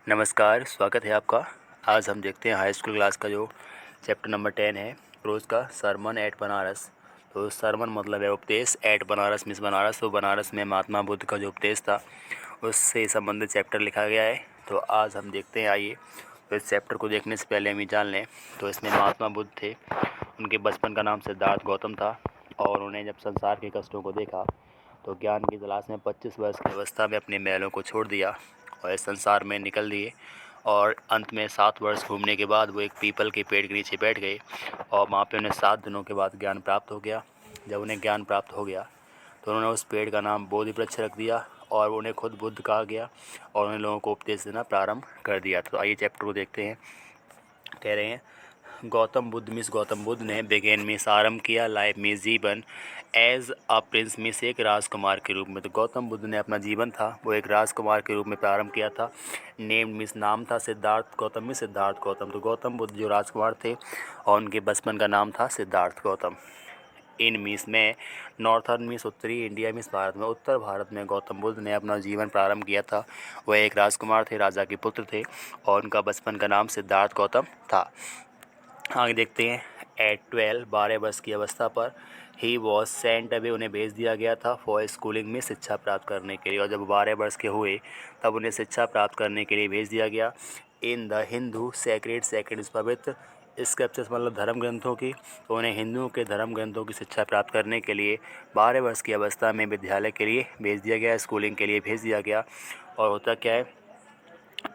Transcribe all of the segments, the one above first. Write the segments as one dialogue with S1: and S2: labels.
S1: नमस्कार, स्वागत है आपका। आज हम देखते हैं हाई स्कूल क्लास का जो चैप्टर नंबर 10 है, रोज़ का सरमन एट बनारस। तो सरमन मतलब है उपदेश, एट बनारस मीन्स बनारस। तो बनारस में महात्मा बुद्ध का जो उपदेश था उससे संबंधित चैप्टर लिखा गया है। तो आज हम देखते हैं, आइए। तो इस चैप्टर को देखने से पहले हम ये जान लें, तो इसमें महात्मा बुद्ध थे, उनके बचपन का नाम सिद्धार्थ गौतम था और उन्हें जब संसार के कष्टों को देखा तो ज्ञान की तलाश में 25 वर्ष की अवस्था में अपने महलों को छोड़ दिया और इस संसार में निकल दिए। और अंत में 7 वर्ष घूमने के बाद वो एक पीपल के पेड़ के नीचे बैठ गए और वहाँ पे उन्हें 7 दिनों के बाद ज्ञान प्राप्त हो गया। जब उन्हें ज्ञान प्राप्त हो गया तो उन्होंने उस पेड़ का नाम बोधि वृक्ष रख दिया और उन्हें खुद बुद्ध कहा गया और उन्हें लोगों को उपदेश देना प्रारंभ कर दिया। तो आइए चैप्टर को देखते हैं। कह रहे हैं, गौतम बुद्ध ने बिगेन मीन्स आरंभ किया, लाइफ मीन्स जीवन, एज अ प्रिंस मीन्स एक राजकुमार के रूप में। तो गौतम बुद्ध ने अपना जीवन था वो एक राजकुमार के रूप में प्रारंभ किया था। नेम मीन्स नाम था, सिद्धार्थ गौतम मीन्स सिद्धार्थ गौतम। तो गौतम बुद्ध जो राजकुमार थे और उनके बचपन का नाम था सिद्धार्थ गौतम। इन मीन्स में नॉर्थर्न मीन्स उत्तरी, इंडिया मीन्स भारत में। उत्तर भारत में गौतम बुद्ध ने अपना जीवन प्रारंभ किया था। वह एक राजकुमार थे, राजा के पुत्र थे और उनका बचपन का नाम सिद्धार्थ गौतम था। आगे देखते हैं। एट 12 वर्ष की अवस्था पर ही वॉज सेंट अवे, उन्हें भेज दिया गया था फॉर स्कूलिंग में शिक्षा प्राप्त करने के लिए। और जब 12 वर्ष के हुए तब उन्हें शिक्षा प्राप्त करने के लिए भेज दिया गया। In the Hindu sacred, sacred पवित्र, स्क्रिप्चर्स मतलब धर्म ग्रंथों की। तो उन्हें हिंदुओं के धर्म ग्रंथों की शिक्षा प्राप्त करने के लिए 12 वर्ष की अवस्था में विद्यालय के लिए भेज दिया गया, स्कूलिंग के लिए भेज दिया गया। और होता क्या है,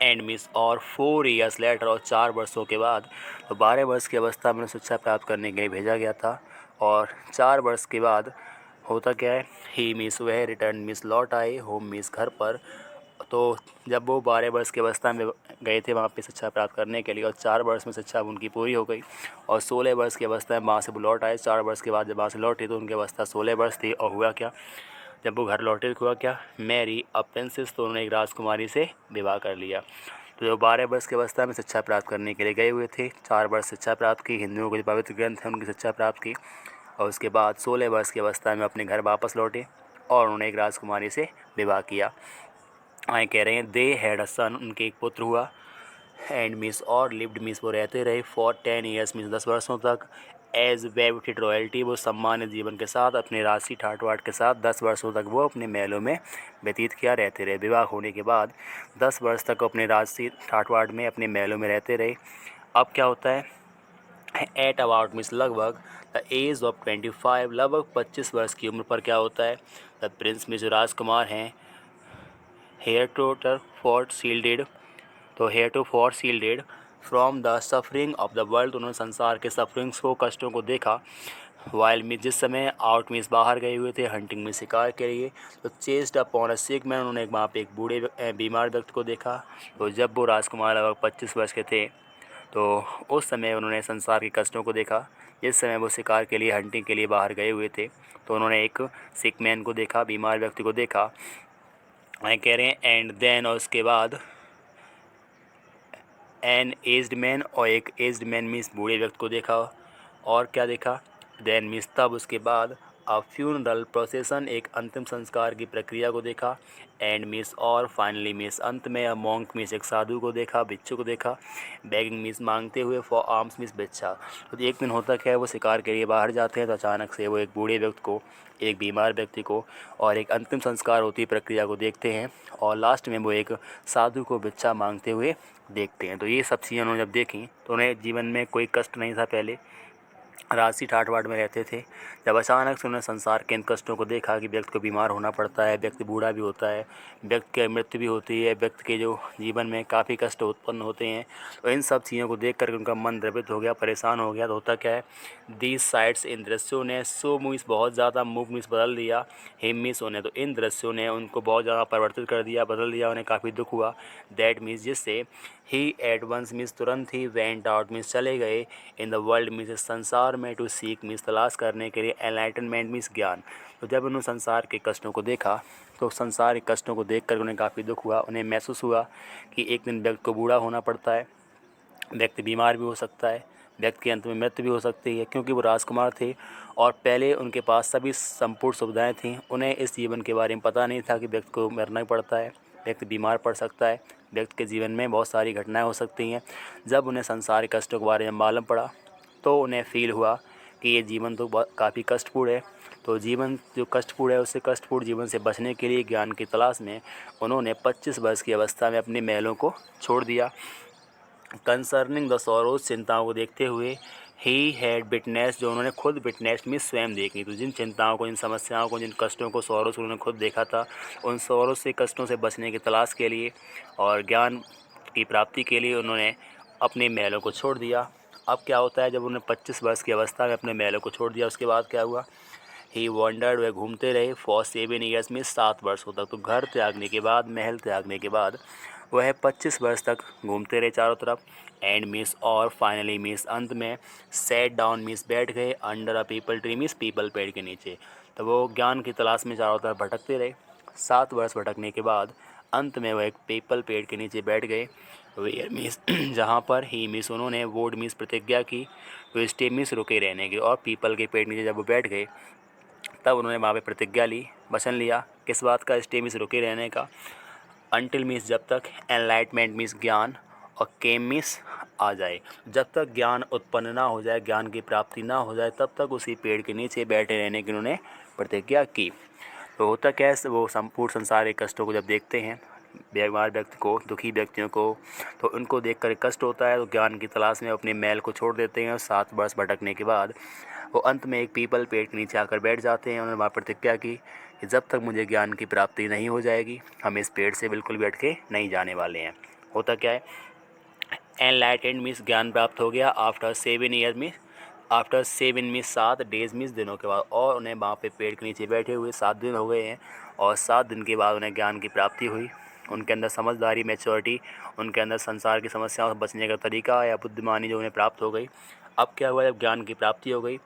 S1: एंड मिस और 4 ईयर्स लेटर, और 4 वर्षों के बाद, तो 12 वर्ष की अवस्था में शिक्षा प्राप्त करने के लिए भेजा गया था। और 4 वर्ष के बाद होता क्या है, ही मिस वह रिटर्न मिस लौट आए, होम मिस घर पर। तो जब वो 12 वर्ष की अवस्था में गए थे वहाँ पे शिक्षा प्राप्त करने के लिए और 4 वर्ष में शिक्षा उनकी पूरी हो गई और 16 वर्ष की अवस्था में वहाँ से वो लौट आए। 4 वर्ष के बाद जब वहाँ से लौटे तो उनकी अवस्था 16 वर्ष थी। और हुआ क्या, जब वो घर लौटे तो हुआ क्या, मैरी अ प्रिंसेस, तो उन्होंने एक राजकुमारी से विवाह कर लिया। तो जो 12 वर्ष की अवस्था में शिक्षा प्राप्त करने के लिए गए हुए थे, 4 वर्ष शिक्षा प्राप्त की, हिंदुओं के जो पवित्र ग्रंथ हैं उनकी शिक्षा प्राप्त की और उसके बाद 16 वर्ष की अवस्था में अपने घर वापस लौटे और उन्होंने एक राजकुमारी से विवाह किया। आए कह रहे हैं, दे हैड अ सन, उनके एक पुत्र हुआ। एंड मिस और लिव्ड मीन्स वो रहते रहे फॉर 10 ईयर्स मीन्स 10 वर्षों तक। एज वेविटेड रॉयल्टी, वो सम्मानित जीवन के साथ अपने राशि ठाट वाट के साथ 10 वर्षों तक वो अपने महलों में व्यतीत किया रहते रहे। विवाह होने के बाद 10 वर्ष तक अपने राशि ठाट वाट में अपने महलों में रहते रहे। अब क्या होता है, एट अबाउट मीन्स लगभग द एज ऑफ 25, लगभग 25 वर्ष की उम्र पर क्या होता है, द प्रिंस में जो राजकुमार हैं, हेयर टोटर फॉर शील्डेड, तो here to for shielded from the suffering of the world, उन्होंने संसार के सफरिंग्स को, कष्टों को देखा। वाइल में जिस समय आउट मीन्स बाहर गए हुए थे हंटिंग में शिकार के लिए, तो chased upon a sick man, उन्होंने वहाँ पे एक बूढ़े बीमार व्यक्ति को देखा। तो जब वो राजकुमार लगभग 25 वर्ष के थे तो उस समय उन्होंने संसार के कष्टों को देखा। जिस समय वो शिकार के लिए हंटिंग के लिए बाहर गए हुए थे तो उन्होंने एक सिक मैन को देखा, बीमार व्यक्ति को देखा। कह रहे हैं, एंड देन, और उसके बाद एन एज्ड मैन, और एक एज्ड मैन मीन्स बूढ़े व्यक्ति को देखा। और क्या देखा, देन मीन्स तब, उसके बाद अ फ्यूनरल प्रोसेसन, एक अंतिम संस्कार की प्रक्रिया को देखा। एंड मीन्स और, फाइनली मीन्स अंत में, अ मॉन्क मीन्स एक साधु को देखा, भिक्षु को देखा। बेगिंग मीन्स मांगते हुए, फॉर आर्म्स मीन्स भिक्षा। तो एक दिन होता क्या है, वो शिकार के लिए बाहर जाते हैं तो अचानक से वो एक बूढ़े व्यक्ति को, एक बीमार व्यक्ति को और एक अंतिम संस्कार होती प्रक्रिया को देखते हैं और लास्ट में वो एक साधु को भिक्षा मांगते हुए देखते हैं। तो ये सब चीज़ें उन्होंने जब देखी तो उन्हें जीवन में कोई कष्ट नहीं था, पहले राशि ठाट बाट में रहते थे। जब अचानक से उन्होंने संसार के इन कष्टों को देखा कि व्यक्ति को बीमार होना पड़ता है, व्यक्ति बूढ़ा भी होता है, व्यक्ति की मृत्यु भी होती है, व्यक्ति के जो जीवन में काफ़ी कष्ट उत्पन्न होते हैं, तो इन सब चीज़ों को देख कर उनका मन द्रवित हो गया, परेशान हो गया। तो होता क्या है, दीज साइड्स, इन दृश्यों ने, सो मीन्स बहुत ज़्यादा, मूव मीन्स बदल दिया, हिम मीन्स उन्हें, तो इन दृश्यों ने उनको बहुत ज़्यादा परिवर्तित कर दिया, बदल दिया, उन्हें काफ़ी दुख हुआ। दैट मीन्स जिससे, ही एट वंस मीन्स तुरंत ही, वेंट आउट मीन्स चले गए, इन द वर्ल्ड मीन्स संसार में, टू सीक मीन्स तलाश करने के लिए, एनलाइटनमेंट मीन्स ज्ञान। तो जब उन्होंने संसार के कष्टों को देखा तो संसार के कष्टों को देखकर उन्हें काफ़ी दुख हुआ। उन्हें महसूस हुआ कि एक दिन व्यक्ति को बूढ़ा होना पड़ता है, व्यक्ति बीमार भी हो सकता है, व्यक्ति के अंत में मृत्यु भी हो सकती है, क्योंकि वो राजकुमार थे और पहले उनके पास सभी संपूर्ण सुविधाएं थीं। उन्हें इस जीवन के बारे में पता नहीं था कि व्यक्ति को मरना ही पड़ता है। व्यक्ति बीमार पड़ सकता है, व्यक्ति के जीवन में बहुत सारी घटनाएं हो सकती हैं। जब उन्हें संसार के कष्टों के बारे में मालूम पड़ा तो उन्हें फील हुआ कि ये जीवन तो बहुत काफ़ी कष्टपूर्ण है। तो जीवन जो कष्टपूर्ण है, उससे कष्टपूर्ण जीवन से बचने के लिए ज्ञान की तलाश में उन्होंने 25 वर्ष की अवस्था में अपने महलों को छोड़ दिया। कंसर्निंग द सॉरोज, चिंताओं को देखते हुए, ही हैड विटनेस, जो उन्होंने खुद विटनेस में स्वयं देखी। तो जिन चिंताओं को, जिन समस्याओं को, जिन कष्टों को, सॉरोज उन्होंने खुद देखा था, उन सॉरोज से, कष्टों से बचने की तलाश के लिए और ज्ञान की प्राप्ति के लिए उन्होंने अपने महलों को छोड़ दिया। अब क्या होता है, जब उन्होंने 25 वर्ष की अवस्था में अपने महलों को छोड़ दिया, उसके बाद क्या हुआ, ही वॉन्डर्ड, वह घूमते रहे फॉर 7 ईयर्स में 7 वर्षों तक। तो घर त्यागने के बाद, महल त्यागने के बाद वह 25 वर्ष तक घूमते रहे चारों तरफ। एंड मिस, और फाइनली मिस, अंत में सेट डाउन, मिस बैठ गए under a people tree, miss people पेड़ के नीचे। तो वो ज्ञान की तलाश में चारों तरफ भटकते रहे। 7 वर्ष भटकने के बाद अंत में वह एक पीपल पेड़ के नीचे बैठ गए। वेयर मिस, जहाँ पर ही मिस, उन्होंने वोड मिस, प्रतिज्ञा की, तो स्टे मिस, रुके रहने की। और पीपल के पेड़ नीचे जब वो बैठ गए तब उन्होंने वहाँ पे प्रतिज्ञा ली, वचन लिया, किस बात का, स्टे मिस, रुके रहने का। अनटिल मीन्स, जब तक, एनलाइटमेंट मीन्स ज्ञान, और केम मीन्स आ जाए, जब तक ज्ञान उत्पन्न ना हो जाए, ज्ञान की प्राप्ति ना हो जाए, तब तक उसी पेड़ के नीचे बैठे रहने की उन्होंने प्रतिज्ञा की। तो होता क्या है, वो संपूर्ण संसार के कष्टों को जब देखते हैं, बीमार व्यक्ति को, दुखी व्यक्तियों को, तो उनको देखकर कष्ट होता है। तो ज्ञान की तलाश में अपने महल को छोड़ देते हैं और 7 वर्ष भटकने के बाद वो अंत में एक पीपल पेड़ के नीचे आकर बैठ जाते हैं। उन्होंने वहाँ प्रतिज्ञा की कि जब तक मुझे ज्ञान की प्राप्ति नहीं हो जाएगी, हम इस पेड़ से बिल्कुल बैठ के नहीं जाने वाले हैं। होता क्या है, एनलाइटेंड मीन्स ज्ञान प्राप्त हो गया आफ्टर 7 ईयर में, आफ्टर 7 मीन्स 7 डेज मीन्स दिनों के बाद, और उन्हें वहाँ पे पेड़ के नीचे बैठे हुए 7 दिन हो गए हैं, और 7 दिन के बाद उन्हें ज्ञान की प्राप्ति हुई। उनके अंदर समझदारी, मैच्योरिटी, उनके अंदर संसार की समस्याओं से बचने का तरीका या बुद्धिमानी जो उन्हें प्राप्त हो गई। अब क्या हुआ, जब ज्ञान की प्राप्ति हो गई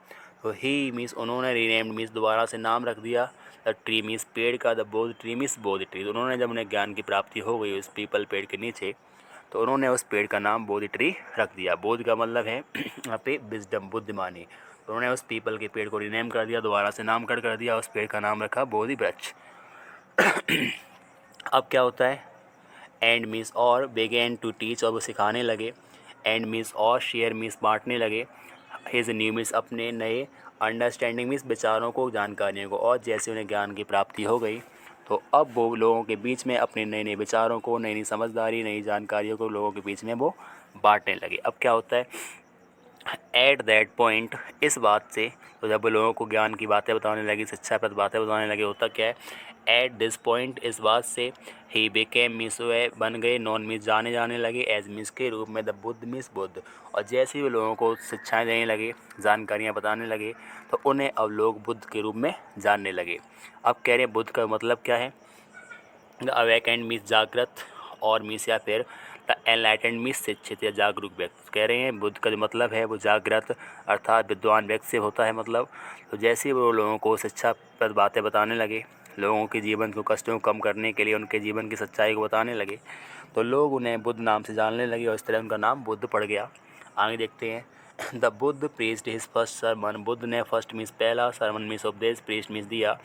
S1: तो ही मीन्स, उन्होंने रीनेम्ड मीन्स, दोबारा से नाम रख दिया, द ट्री मीन्स, पेड़ का, द बोध ट्री मीन्स, बोध ट्री। तो उन्होंने, जब उन्हें ज्ञान की प्राप्ति हो गई उस पीपल पेड़ के नीचे, तो उन्होंने उस पेड़ का नाम बोधि ट्री रख दिया। बोध का मतलब है यहाँ पे विजडम, बुद्धिमानी। तो उन्होंने उस पीपल के पेड़ को रिनेम कर दिया, दोबारा से नामकरण कर दिया, उस पेड़ का नाम रखा बोधि वृक्ष। अब क्या होता है, एंड मीन्स, और बेगेन टू टीच, और वो सिखाने लगे। एंड मीन्स, और शेयर मीन्स, बांटने लगे। हिज न्यू मीन्स, अपने नए, अंडरस्टैंडिंग मीन्स, विचारों को, जानकारियों को। और जैसे उन्हें ज्ञान की प्राप्ति हो गई तो अब वो लोगों के बीच में अपने नए नए विचारों को, नई नई समझदारी, नई जानकारियों को लोगों के बीच में वो बांटने लगे। अब क्या होता है, एट दैट पॉइंट, इस बात से, तो जब वो लोगों को ज्ञान की बातें बताने लगी, शिक्षाप्रद बातें बताने लगे, होता क्या है, एट दिस पॉइंट, इस बात से, ही बिकेम मीन्स, वे बन गए, नॉन मीन्स, जाने जाने लगे, एज मीन्स, के रूप में, द बुद्ध मीन्स, बुद्ध। और जैसे ही वो लोगों को शिक्षाएं देने लगे, जानकारियां बताने लगे, तो उन्हें अब लोग बुद्ध के रूप में जानने लगे। अब कह रहे हैं बुद्ध का मतलब क्या है, द अवेकेंड मीन्स, जागृत, और मीन्स, या फिर द एनलाइटेंड मीन्स, शिक्षित या जागरूक व्यक्ति। कह रहे हैं बुद्ध का जो मतलब है वो जागृत अर्थात विद्वान व्यक्ति से होता है मतलब। तो जैसे ही वो लोगों को शिक्षाप्रद बातें बताने लगे, लोगों के जीवन को, कष्टों को कम करने के लिए उनके जीवन की सच्चाई को बताने लगे, तो लोग उन्हें बुद्ध नाम से जानने लगे और इस तरह उनका नाम बुद्ध पड़ गया। आगे देखते हैं, the Buddha preached his first sermon, Buddha ने फर्स्ट मीन्स पहला, सरमन मीन्स उपदेश, प्रीच्ड मीन्स दिया,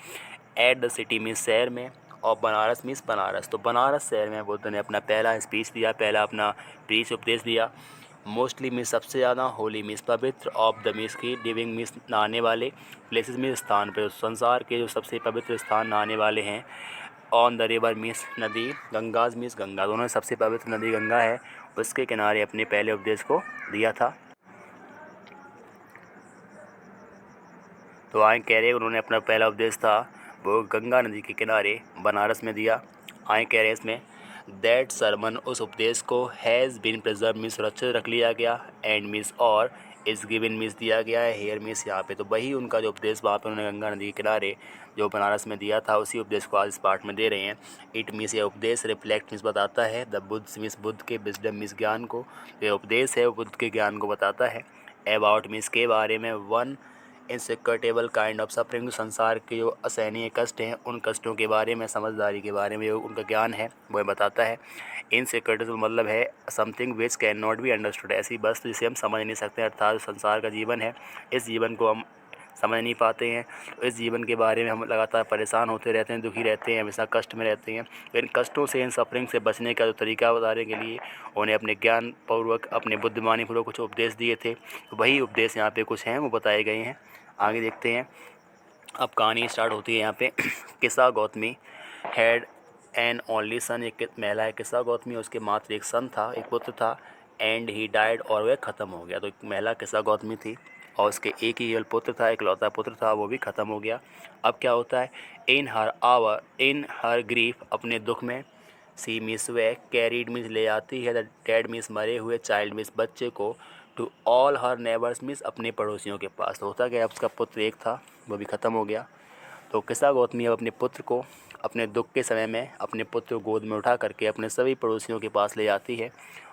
S1: एट द सिटी मीन्स शहर में, और बनारस मीन्स बनारस। तो बनारस शहर में बुद्ध ने अपना पहला स्पीच दिया, पहला अपना प्रीच, उपदेश दिया। मोस्टली मीन्स, सबसे ज़्यादा, होली मीन्स, पवित्र, ऑफ द मीन्स की, लिविंग मीन्स, नहाने वाले, प्लेसेस मीन्स, स्थान पर, संसार के जो सबसे पवित्र स्थान नहाने वाले हैं। ऑन द रिवर मीन्स, नदी, गंगाज मीन्स, गंगा, दोनों सबसे पवित्र नदी गंगा है, उसके किनारे अपने पहले उपदेश को दिया था। तो आए कह रहे उन्होंने अपना पहला उपदेश था वो गंगा नदी के किनारे बनारस में दिया। आए कह रहे इसमें, दैट सरमन, उस उपदेश को, हैज़ बीन प्रिजर्व मीन्स, सुरक्षित रख लिया गया, एंड मीन्स, और, इज़ गिवन मीन्स, दिया गया है, हेयर मीन्स, यहाँ पे। तो वही उनका जो उपदेश वहाँ पे उन्होंने गंगा नदी के किनारे जो बनारस में दिया था, उसी उपदेश को आज इस पार्ट में दे रहे हैं। इट मीन्स, ये उपदेश, रिफ्लेक्ट मीन्स, बताता है, द बुद्ध मीन्स, बुद्ध के, विजडम मीन्स, ज्ञान को। ये उपदेश है वो बुद्ध के ज्ञान को बताता है। अबाउट मीन्स, के बारे में, वन इनसेक्रेटेबल काइंड ऑफ सफरिंग, संसार के जो असहनीय कष्ट हैं उन कष्टों के बारे में, समझदारी के बारे में जो उनका ज्ञान है वह बताता है। इनसेक्रेटेबल मतलब है something which can not be understood, ऐसी वस्तु जिसे हम समझ नहीं सकते, अर्थात संसार का जीवन है, इस जीवन को हम समझ नहीं पाते हैं। तो इस जीवन के बारे में हम लगातार परेशान होते रहते हैं, दुखी रहते हैं, हमेशा कष्ट में रहते हैं। तो इन कष्टों से, इन सफरिंग से बचने का जो तरीका बताने के लिए उन्हें अपने ज्ञान पूर्वक, अपने बुद्धिमानी पूर्वक कुछ उपदेश दिए थे। तो वही उपदेश यहाँ पे कुछ हैं वो बताए गए हैं। आगे देखते हैं। अब कहानी स्टार्ट होती है यहाँ पे। किस्सा Gautami had an only son, एक महिला है किस्सा गौतमी, उसके मात्र एक सन था, एक पुत्र था। एंड ही डाइड, और वह ख़त्म हो गया। तो एक महिला किस्सा गौतमी थी और उसके एक ही केवल पुत्र था, इकलौता पुत्र था, वो भी ख़त्म हो गया। अब क्या होता है, इन हर ग्रीफ, अपने दुख में, सी मिस वे कैरीड मिस ले आती है, द डेड मिस मरे हुए, चाइल्ड मिस बच्चे को, to all her neighbours miss अपने पड़ोसियों के पास। तो होता क्या, उसका पुत्र एक था वो भी ख़त्म हो गया। तो किस्सा गौतमी अब अपने पुत्र को, अपने दुख के समय में अपने पुत्र को गोद में उठा करके अपने सभी पड़ोसियों के पास ले जाती है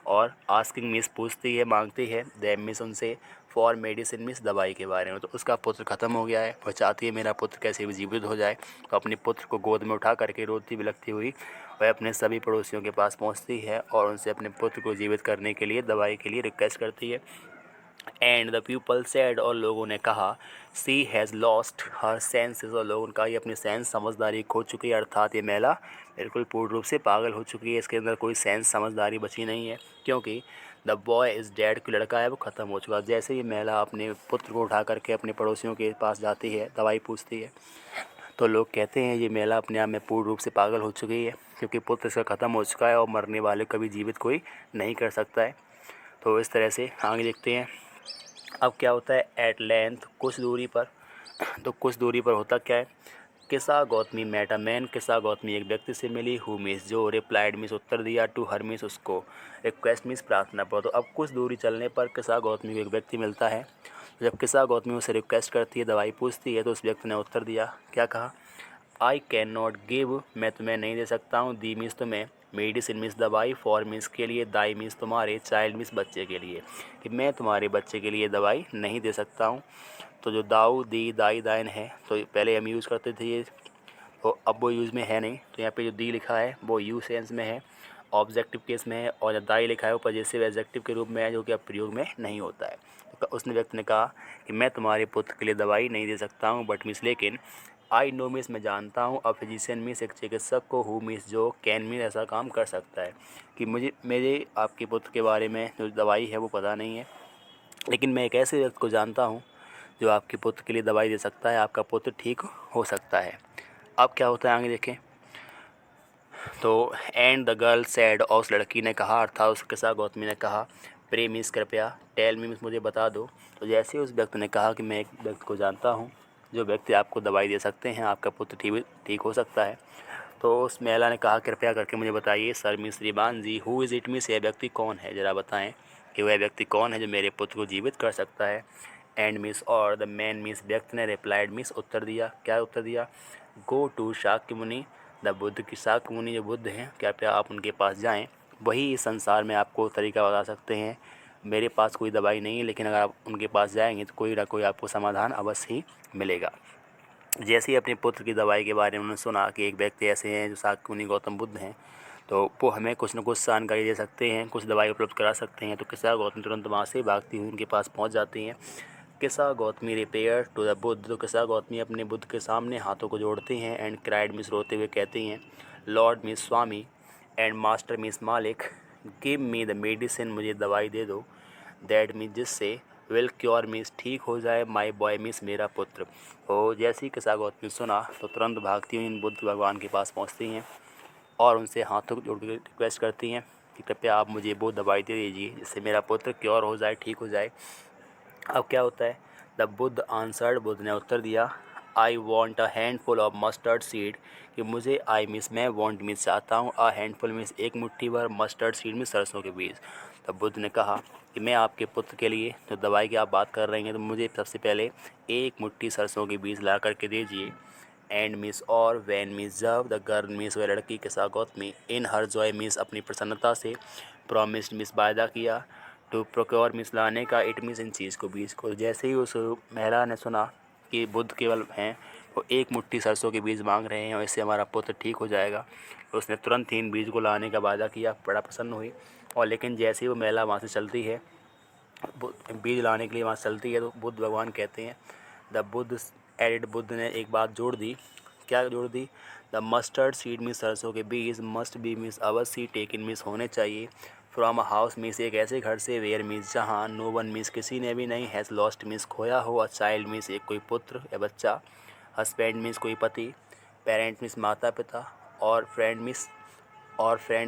S1: और आस्किंग मिस, पूछती है, मांगती है, देम मिस, उनसे, फॉर मेडिसिन मिस, दवाई के बारे में। तो उसका पुत्र ख़त्म हो गया है, वह चाहती है मेरा पुत्र कैसे भी जीवित हो जाए। तो अपने पुत्र को गोद में उठा करके रोती बिलखती हुई वह अपने सभी पड़ोसियों के पास पहुंचती है और उनसे अपने पुत्र को जीवित करने के लिए, दवाई के लिए रिक्वेस्ट करती है। एंड द पीपल सेड, और लोगों ने कहा, सी हैज़ लॉस्ट हर सेंसेस, और लोगों ने कहा ये अपनी सेंस, समझदारी खो चुकी है, अर्थात ये महिला बिल्कुल पूर्ण रूप से पागल हो चुकी है, इसके अंदर कोई सेंस, समझदारी बची नहीं है, क्योंकि द बॉय इज़ डेड, कि लड़का है वो ख़त्म हो चुका। जैसे ही महिला अपने पुत्र को उठा करके अपने पड़ोसियों के पास जाती है, दवाई पूछती है, तो लोग कहते हैं ये महिला अपने आप में पूर्ण रूप से पागल हो चुकी है, क्योंकि पुत्र इसका ख़त्म हो चुका है और मरने वाले कभी जीवित कोई नहीं कर सकता है। तो इस तरह से आगे देखते हैं। अब क्या होता है, एट लेंथ, कुछ दूरी पर। तो कुछ दूरी पर होता क्या है, किस्सा गौतमी मेट अ मैन, किस्सा गौतमी एक व्यक्ति से मिली, हु मिस, जो रिप्लाइड मिस, उत्तर दिया, टू हर मिस, उसको, रिक्वेस्ट मिस, प्रार्थना पर। तो अब कुछ दूरी चलने पर किस्सा गौतमी को एक व्यक्ति मिलता है। जब किस्सा गौतमी उसे रिक्वेस्ट करती है, दवाई पूछती है, तो उस व्यक्ति ने उत्तर दिया, क्या कहा, आई कैन नॉट गिव, मैं तुम्हें नहीं दे सकता हूँ, दी मीन्स तुम्हें, मेडिसिन मीन्स दवाई, फॉर मीन्स के लिए, दाई मीन्स तुम्हारे, चाइल्ड मीन्स बच्चे के लिए, कि मैं तुम्हारे बच्चे के लिए दवाई नहीं दे सकता हूँ। तो जो दाऊ, दी, दाई, दाइन है, तो पहले हम यूज़ करते थे ये, तो अब वो यूज़ में है नहीं। तो यहाँ पे जो दी लिखा है वो यू सेंस में है, ऑब्जेक्टिव केस में है, और जो दाई लिखा है वो पजेसिव एडजेक्टिव के रूप में है, जो कि अब प्रयोग में नहीं होता है। तो उसने व्यक्ति ने कहा कि मैं तुम्हारे पुत्र के लिए दवाई नहीं दे सकता हूँ, बट मिस, लेकिन, आई नो मिस, मैं जानता हूँ, अ फिजिशियन मिस, एक चिकित्सक को, हु मिस, जो कैन मिस, ऐसा काम कर सकता है, कि मुझे, मेरे आपके पुत्र के बारे में जो दवाई है वो पता नहीं है, लेकिन मैं एक ऐसे व्यक्ति को जानता हूँ जो आपके पुत्र के लिए दवाई दे सकता है, आपका पुत्र ठीक हो सकता है। अब क्या होता है आगे देखें। तो एंड द गर्ल सेड, और उस लड़की ने कहा, अर्थात उसके साथ गौतमी ने कहा, प्रे मिस, कृपया, टेल मी मिस, मुझे बता दो। तो जैसे ही उस व्यक्ति ने कहा कि मैं एक व्यक्ति को जानता हूँ जो व्यक्ति आपको दवाई दे सकते हैं, आपका पुत्र ठीक हो सकता है, तो उस महिला ने कहा, कृपया करके मुझे बताइए, सर मिस, श्रीमान जी, हु इज़ इट मिस, यह व्यक्ति कौन है, ज़रा बताएं कि वह व्यक्ति कौन है जो मेरे पुत्र को जीवित कर सकता है। एंड मिस, और द मैन मिस, व्यक्ति ने, रिप्लाइड मिस, उत्तर दिया, क्या उत्तर दिया, गो टू शाक्य मुनि, द बुद्ध, की शाक्य मुनि जो बुद्ध हैं, कृपया आप उनके पास जाएं, वही इस संसार में आपको तरीका बता सकते हैं। मेरे पास कोई दवाई नहीं है, लेकिन अगर आप उनके पास जाएंगे तो कोई ना कोई आपको समाधान अवश्य ही मिलेगा। जैसे ही अपने पुत्र की दवाई के बारे में उन्होंने सुना कि एक व्यक्ति ऐसे हैं जो शाक्य मुनि गौतम बुद्ध हैं, तो वो हमें कुछ न कुछ जानकारी दे सकते हैं, कुछ दवाई उपलब्ध करा सकते हैं। तो किस्सा गौतमी तुरंत वहाँ से भागती हुई उनके पास पहुँच जाती हैं। Kisa Gotami repair to the Buddha, तो किस्सा गौतमी अपने बुद्ध के सामने हाथों को जोड़ती हैं, एंड क्राइड मिस, रोते हुए कहती हैं, Lord miss, Swami, and master miss, मालिक, गिव मी द मेडिसिन, मुझे दवाई दे दो, दैट मीन्स, जिससे, विल क्योर मीन्स, ठीक हो जाए, माई बॉय मीन्स, मेरा पुत्र। तो जैसे ही किस्सा गौतमी सुना तो तुरंत भागती हुई इन बुद्ध भगवान के पास पहुंचती हैं और उनसे हाथों को जोड़ कर रिक्वेस्ट करती हैं कि कृपया आप मुझे वो दवाई दे दीजिए जिससे मेरा पुत्र क्योर हो जाए, ठीक हो जाए। अब क्या होता है, द बुद्ध आंसर्ड, बुद्ध ने उत्तर दिया, I want a handful of mustard seed, कि मुझे, आई मिस, मैं, वॉन्ट मिस, चाहता हूँ, अ हैंडफुल मिस, एक मुट्ठी भर, मस्टर्ड सीड में, सरसों के बीज। तब बुद्ध ने कहा कि मैं आपके पुत्र के लिए जो दवाई की आप बात कर रही हैं, तो मुझे सबसे पहले एक मुट्ठी सरसों के बीज ला करके दीजिए। एंड मिस, और वैन मिस, जब, द गर्ल मिस, वह लड़की के साथ गौतमी, इन हर जॉय मिस, अपनी प्रसन्नता से, प्रॉमिस्ड मिस, वायदा किया, टू प्रोक्योर मिस, लाने का, इट मीन्स, इन चीज़ को, बीज को। जैसे ही उस महिला ने सुना कि बुद्ध केवल हैं, वो एक मुट्ठी सरसों के बीज मांग रहे हैं और इससे हमारा पुत्र ठीक हो जाएगा, तो उसने तुरंत ही इन बीज को लाने का वादा किया, बड़ा प्रसन्न हुई। और लेकिन जैसे ही वो महिला वहाँ से चलती है, बीज लाने के लिए वहाँ चलती है, तो बुद्ध भगवान कहते हैं, द बुद्ध एडिड, बुद्ध ने एक बात जोड़ दी। क्या जोड़ दी? द मस्टर्ड सीड मीन्स सरसों के बीज, मस्ट बी मीन्स अवश्य, टेकन मीन्स होने चाहिए, फ्रॉम अ हाउस मीन्स एक ऐसे घर से, वेयर मीन्स जहाँ, नो वन मीन्स किसी ने भी नहीं, हैज़ लॉस्ट मीन्स खोया हो, अ चाइल्ड मीन्स एक कोई पुत्र या बच्चा, हस्बैंड मीन्स कोई पति, पेरेंट मीन्स माता पिता, और फ्रेंड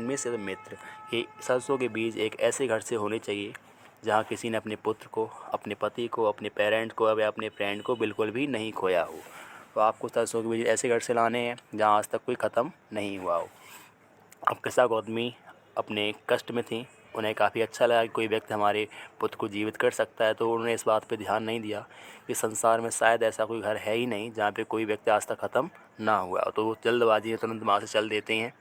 S1: मीन्स मित्र। ये सरसों के बीज एक ऐसे घर से होने चाहिए जहाँ किसी ने अपने पुत्र को, अपने पति को, अपने पेरेंट को या अपने फ्रेंड को बिल्कुल भी नहीं खोया हो। तो आपको सरसों के बीज ऐसे घर से लाने हैं जहाँ आज तक कोई ख़त्म नहीं हुआ हो। अब किस्सा गौतमी अपने कष्ट में थी, उन्हें काफ़ी अच्छा लगा कि कोई व्यक्ति हमारे पुत्र को जीवित कर सकता है, तो उन्होंने इस बात पे ध्यान नहीं दिया कि संसार में शायद ऐसा कोई घर है ही नहीं जहाँ पे कोई व्यक्ति आज तक ख़त्म ना हुआ हो। तो वो जल्दबाजी में तुरंत वहाँ से चल देते हैं